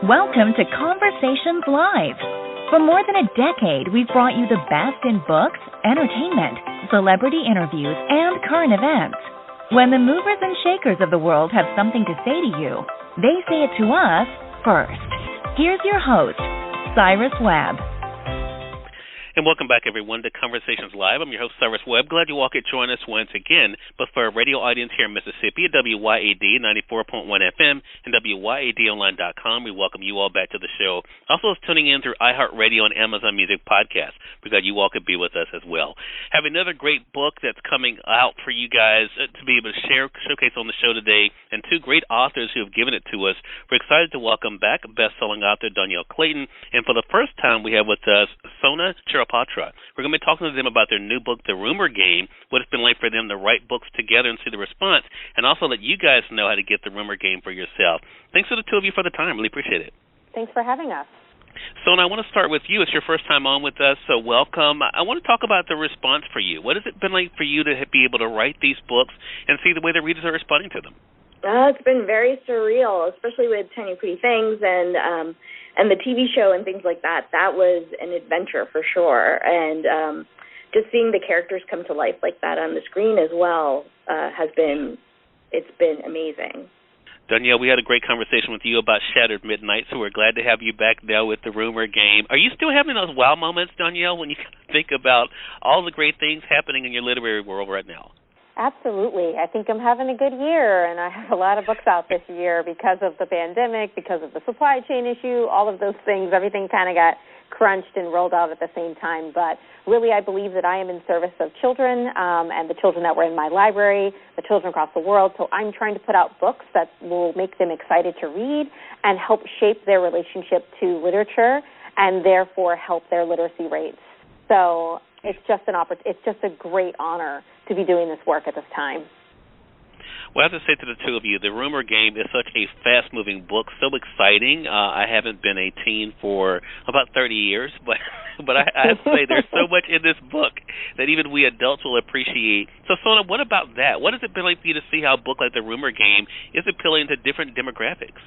Welcome to Conversations Live. For more than a decade, we've brought you the best in books, entertainment, celebrity interviews, and current events. When the movers and shakers of the world have something to say to you, they say it to us first. Here's your host, Cyrus Webb. And welcome back, everyone, to Conversations Live. I'm your host, Cyrus Webb. Glad you all could join us once again. But for our radio audience here in Mississippi at WYAD 94.1 FM and WYADonline.com, we welcome you all back to the show. Also, tuning in through iHeartRadio and Amazon Music Podcast. We're glad you all could be with us as well. Have another great book that's coming out for you guys to be able to showcase on the show today, and two great authors who have given it to us. We're excited to welcome back best-selling author Dhonielle Clayton, and for the first time we have with us Sona Charaipotra. We're going to be talking to them about their new book, The Rumor Game, what it's been like for them to write books together and see the response, and also let you guys know how to get the rumor game for yourself. Thanks to the two of you for the time. Really appreciate it. Thanks for having us. Sona, I want to start with you. It's your first time on with us, so welcome. I want to talk about the response for you. What has it been like for you to be able to write these books and see the way the readers are responding to them? It's been very surreal, especially with Tiny Pretty Things and the TV show and things like that. That was an adventure for sure. And just seeing the characters come to life like that on the screen as well it's been amazing. Dhonielle, we had a great conversation with you about Shattered Midnight, so we're glad to have you back now with the Rumor Game. Are you still having those wow moments, Dhonielle, when you think about all the great things happening in your literary world right now? Absolutely. I think I'm having a good year, and I have a lot of books out this year because of the pandemic, because of the supply chain issue, all of those things. Everything kind of got crunched and rolled out at the same time. But really, I believe that I am in service of children and the children that were in my library, the children across the world. So I'm trying to put out books that will make them excited to read and help shape their relationship to literature and therefore help their literacy rates. So it's just it's just a great honor to be doing this work at this time. Well, I have to say to the two of you, The Rumor Game is such a fast-moving book, so exciting. I haven't been a teen for about 30 years, but I have to say there's so much in this book that even we adults will appreciate. So, Sona, what about that? What has it been like for you to see how a book like The Rumor Game is appealing to different demographics?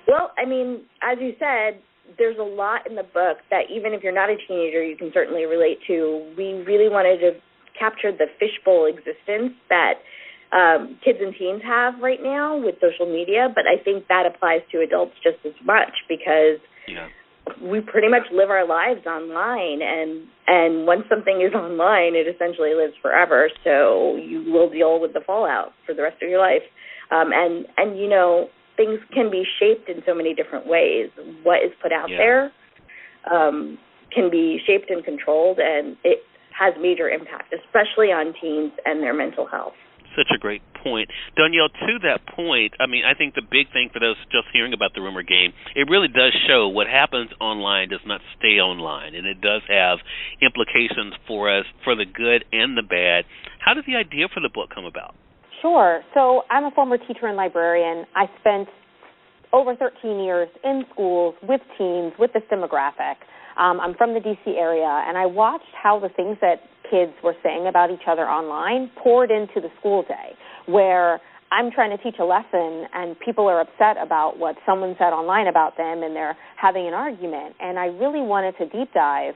Well, I mean, as you said, there's a lot in the book that even if you're not a teenager, you can certainly relate to. We really wanted to capture the fishbowl existence that kids and teens have right now with social media, but I think that applies to adults just as much because we pretty much live our lives online, and once something is online, it essentially lives forever, so you will deal with the fallout for the rest of your life. And you know, things can be shaped in so many different ways. What is put out there can be shaped and controlled, and it has major impact, especially on teens and their mental health. Such a great point. Dhonielle, to that point, I mean, I think the big thing for those just hearing about the Rumor Game, it really does show what happens online does not stay online, and it does have implications for us, for the good and the bad. How did the idea for the book come about? Sure. So I'm a former teacher and librarian. I spent over 13 years in schools with teens, with this demographic. I'm from the D.C. area, and I watched how the things that kids were saying about each other online poured into the school day, where I'm trying to teach a lesson, and people are upset about what someone said online about them, and they're having an argument. And I really wanted to deep dive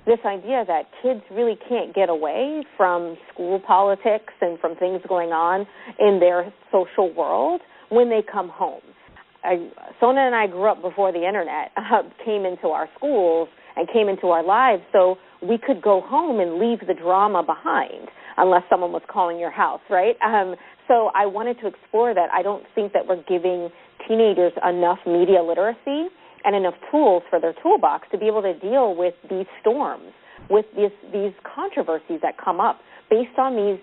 this idea that kids really can't get away from school politics and from things going on in their social world when they come home. Sona and I grew up before the Internet came into our schools and came into our lives, so we could go home and leave the drama behind unless someone was calling your house, right? So I wanted to explore that. I don't think that we're giving teenagers enough media literacy and enough tools for their toolbox to be able to deal with these storms, with these controversies that come up based on these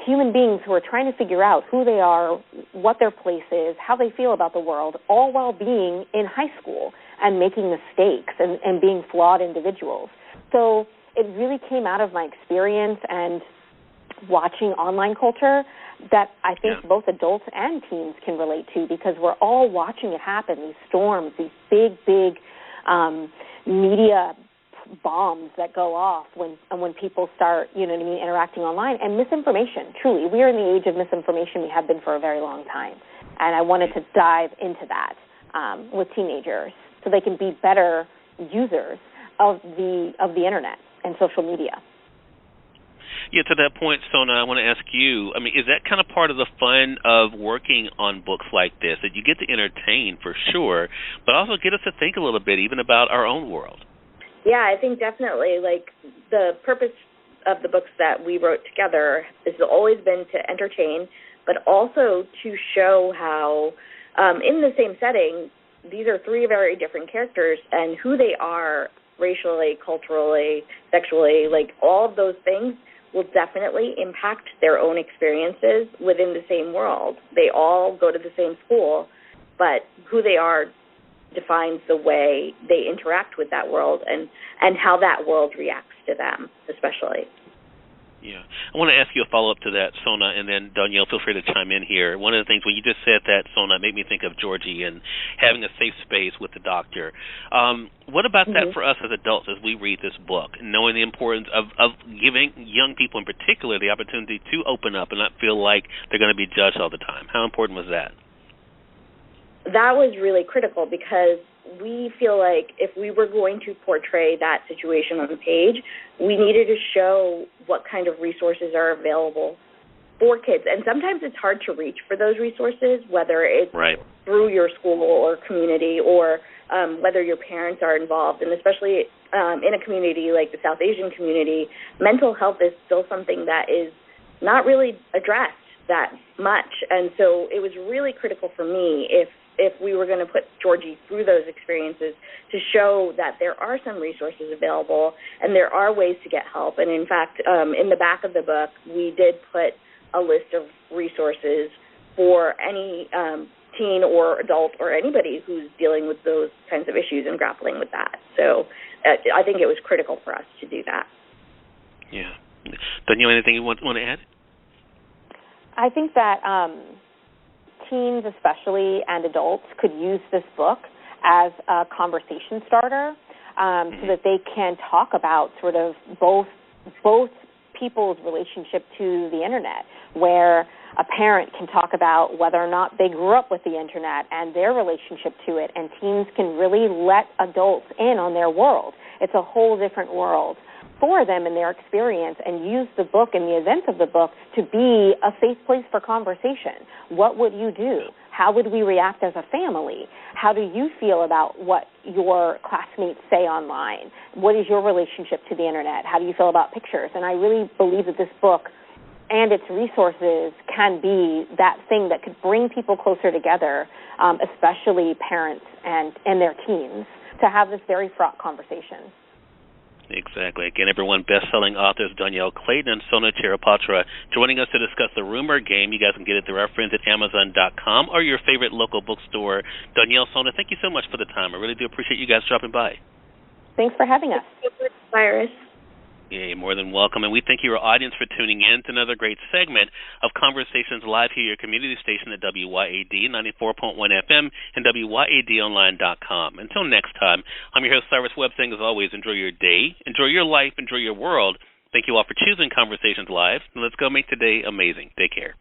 human beings who are trying to figure out who they are, what their place is, how they feel about the world, all while being in high school and making mistakes and being flawed individuals. So it really came out of my experience and watching online culture that I think both adults and teens can relate to, because we're all watching it happen, these storms, these big media bombs that go off when people start, interacting online. And misinformation, truly. We are in the age of misinformation. We have been for a very long time. And I wanted to dive into that with teenagers. so they can be better users of the internet and social media. Yeah, to that point, Sona, I want to ask you, I mean, is that kind of part of the fun of working on books like this, that you get to entertain for sure, but also get us to think a little bit even about our own world? Yeah, I think definitely. Like, the purpose of the books that we wrote together has always been to entertain, but also to show how, in the same setting, these are three very different characters, and who they are racially, culturally, sexually, like all of those things will definitely impact their own experiences within the same world. They all go to the same school, but who they are defines the way they interact with that world and how that world reacts to them, especially. Yeah. I want to ask you a follow-up to that, Sona, and then Dhonielle, feel free to chime in here. One of the things, when you just said that, Sona, made me think of Georgie and having a safe space with the doctor. What about that for us as adults as we read this book, knowing the importance of giving young people in particular the opportunity to open up and not feel like they're going to be judged all the time? How important was that? That was really critical because we feel like if we were going to portray that situation on the page, we needed to show what kind of resources are available for kids. And sometimes it's hard to reach for those resources, whether it's through your school or community or whether your parents are involved. And especially in a community like the South Asian community, mental health is still something that is not really addressed that much. And so it was really critical for me if we were going to put Georgie through those experiences to show that there are some resources available and there are ways to get help. And in fact, in the back of the book, we did put a list of resources for any teen or adult or anybody who's dealing with those kinds of issues and grappling with that. So I think it was critical for us to do that. Yeah. Dhonielle, anything you want to add? I think that teens especially and adults could use this book as a conversation starter so that they can talk about sort of both people's relationship to the internet, where a parent can talk about whether or not they grew up with the internet and their relationship to it, and teens can really let adults in on their world. It's a whole different world for them and their experience, and use the book and the events of the book to be a safe place for conversation. What would you do? How would we react as a family? How do you feel about what your classmates say online? What is your relationship to the internet? How do you feel about pictures? And I really believe that this book and its resources can be that thing that could bring people closer together, especially parents and their teens, to have this very fraught conversation. Exactly. Again, everyone, best-selling authors Dhonielle Clayton and Sona Charaipotra joining us to discuss The Rumor Game. You guys can get it through our friends at Amazon.com or your favorite local bookstore. Dhonielle, Sona, thank you so much for the time. I really do appreciate you guys dropping by. Thanks for having us. Thank you, Cyrus. Yeah, you're more than welcome. And we thank your audience for tuning in to another great segment of Conversations Live here, your community station at WYAD 94.1 FM and WYADonline.com. Until next time, I'm your host, Cyrus Webb, saying as always, enjoy your day, enjoy your life, enjoy your world. Thank you all for choosing Conversations Live. And let's go make today amazing. Take care.